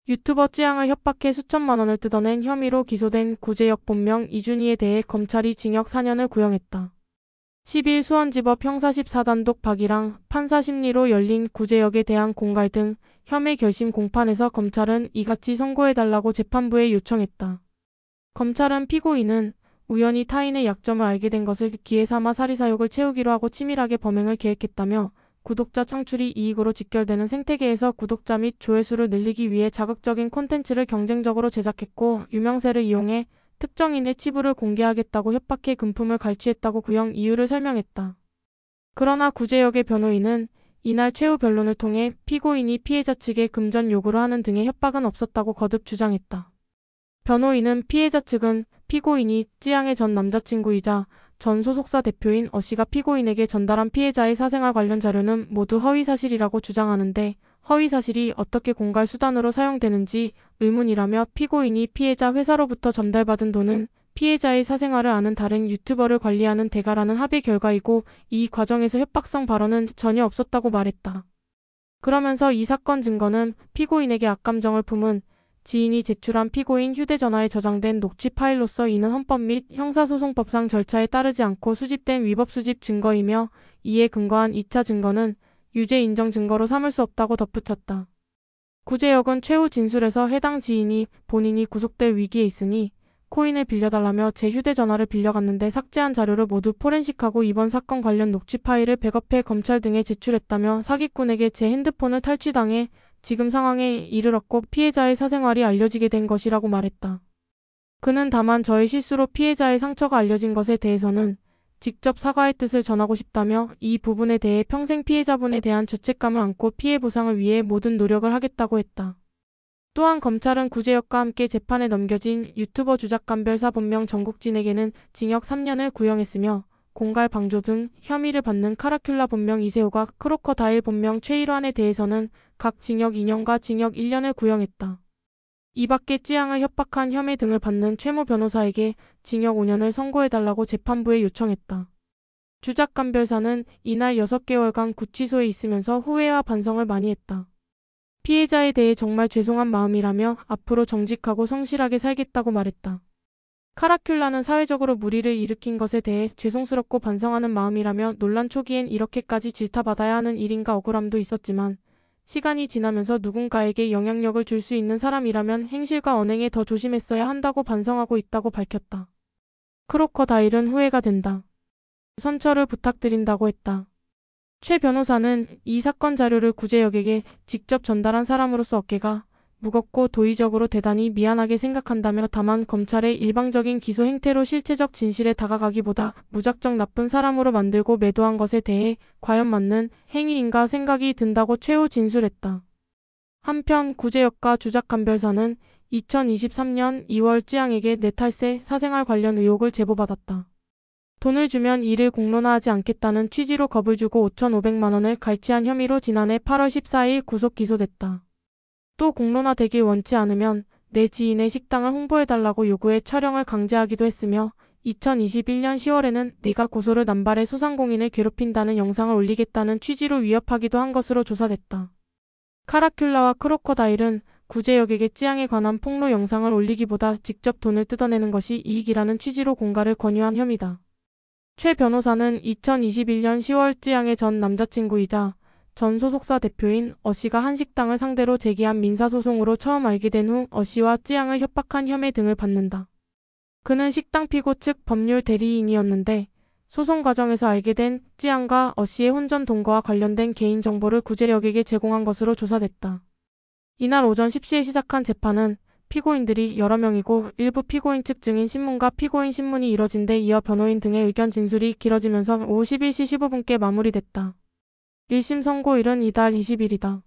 유튜버 찌양을 협박해 수천만 원을 뜯어낸 혐의로 기소된 구제역 본명 이준희에 대해 검찰이 징역 4년을 구형했다. 10일 수원지법 형사 14단독 박이랑 판사 심리로 열린 구제역에 대한 공갈 등 혐의 결심 공판에서 검찰은 이같이 선고해달라고 재판부에 요청했다. 검찰은 피고인은 우연히 타인의 약점을 알게 된 것을 기회 삼아 사리사욕을 채우기로 하고 치밀하게 범행을 계획했다며 구독자 창출이 이익으로 직결되는 생태계에서 구독자 및 조회수를 늘리기 위해 자극적인 콘텐츠를 경쟁적으로 제작했고 유명세를 이용해 특정인의 치부를 공개하겠다고 협박해 금품을 갈취했다고 구형 이유를 설명했다. 그러나 구제역의 변호인은 이날 최후 변론을 통해 피고인이 피해자 측에 금전 요구를 하는 등의 협박은 없었다고 거듭 주장했다. 변호인은 피해자 측은 피고인이 찌양의 전 남자친구이자 전 소속사 대표인 어씨가 피고인에게 전달한 피해자의 사생활 관련 자료는 모두 허위사실이라고 주장하는데 허위사실이 어떻게 공갈 수단으로 사용되는지 의문이라며 피고인이 피해자 회사로부터 전달받은 돈은 피해자의 사생활을 아는 다른 유튜버를 관리하는 대가라는 합의 결과이고 이 과정에서 협박성 발언은 전혀 없었다고 말했다. 그러면서 이 사건 증거는 피고인에게 악감정을 품은 지인이 제출한 피고인 휴대전화에 저장된 녹취 파일로서 이는 헌법 및 형사소송법상 절차에 따르지 않고 수집된 위법 수집 증거이며 이에 근거한 2차 증거는 유죄 인정 증거로 삼을 수 없다고 덧붙였다. 구제역은 최후 진술에서 해당 지인이 본인이 구속될 위기에 있으니 코인을 빌려달라며 제 휴대전화를 빌려갔는데 삭제한 자료를 모두 포렌식하고 이번 사건 관련 녹취 파일을 백업해 검찰 등에 제출했다며 사기꾼에게 제 핸드폰을 탈취당해 지금 상황에 이르렀고 피해자의 사생활이 알려지게 된 것이라고 말했다. 그는 다만 저의 실수로 피해자의 상처가 알려진 것에 대해서는 직접 사과의 뜻을 전하고 싶다며 이 부분에 대해 평생 피해자분에 대한 죄책감을 안고 피해 보상을 위해 모든 노력을 하겠다고 했다. 또한 검찰은 구제역과 함께 재판에 넘겨진 유튜버 주작감별사 본명 정국진에게는 징역 3년을 구형했으며 공갈 방조 등 혐의를 받는 카라큘라 본명 이세호가 크로커다일 본명 최일환에 대해서는 각 징역 2년과 징역 1년을 구형했다. 이 밖에 찌양을 협박한 혐의 등을 받는 최모 변호사에게 징역 5년을 선고해달라고 재판부에 요청했다. 주작감별사는 이날 6개월간 구치소에 있으면서 후회와 반성을 많이 했다. 피해자에 대해 정말 죄송한 마음이라며 앞으로 정직하고 성실하게 살겠다고 말했다. 카라큘라는 사회적으로 무리를 일으킨 것에 대해 죄송스럽고 반성하는 마음이라며 논란 초기엔 이렇게까지 질타받아야 하는 일인가 억울함도 있었지만 시간이 지나면서 누군가에게 영향력을 줄 수 있는 사람이라면 행실과 언행에 더 조심했어야 한다고 반성하고 있다고 밝혔다. 크로커다일은 후회가 된다. 선처를 부탁드린다고 했다. 최 변호사는 이 사건 자료를 구제역에게 직접 전달한 사람으로서 어깨가 무겁고 도의적으로 대단히 미안하게 생각한다며 다만 검찰의 일방적인 기소 행태로 실체적 진실에 다가가기보다 무작정 나쁜 사람으로 만들고 매도한 것에 대해 과연 맞는 행위인가 생각이 든다고 최후 진술했다. 한편 구제역과 주작감별사는 2023년 2월 찌양에게 내탈세 사생활 관련 의혹을 제보받았다. 돈을 주면 이를 공론화하지 않겠다는 취지로 겁을 주고 5,500만 원을 갈취한 혐의로 지난해 8월 14일 구속 기소됐다. 또 공론화되길 원치 않으면 내 지인의 식당을 홍보해달라고 요구해 촬영을 강제하기도 했으며 2021년 10월에는 내가 고소를 남발해 소상공인을 괴롭힌다는 영상을 올리겠다는 취지로 위협하기도 한 것으로 조사됐다. 카라큘라와 크로커다일은 구제역에게 찌양에 관한 폭로 영상을 올리기보다 직접 돈을 뜯어내는 것이 이익이라는 취지로 공갈을 권유한 혐의다. 최 변호사는 2021년 10월 찌양의 전 남자친구이자 전 소속사 대표인 어씨가 한 식당을 상대로 제기한 민사소송으로 처음 알게 된 후 어씨와 찌양을 협박한 혐의 등을 받는다. 그는 식당 피고 측 법률 대리인이었는데 소송 과정에서 알게 된 찌양과 어씨의 혼전 동거와 관련된 개인정보를 구제역에게 제공한 것으로 조사됐다. 이날 오전 10시에 시작한 재판은 피고인들이 여러 명이고 일부 피고인 측 증인 신문과 피고인 신문이 이뤄진 데 이어 변호인 등의 의견 진술이 길어지면서 오후 11시 15분께 마무리됐다. 1심 선고일은 이달 20일이다.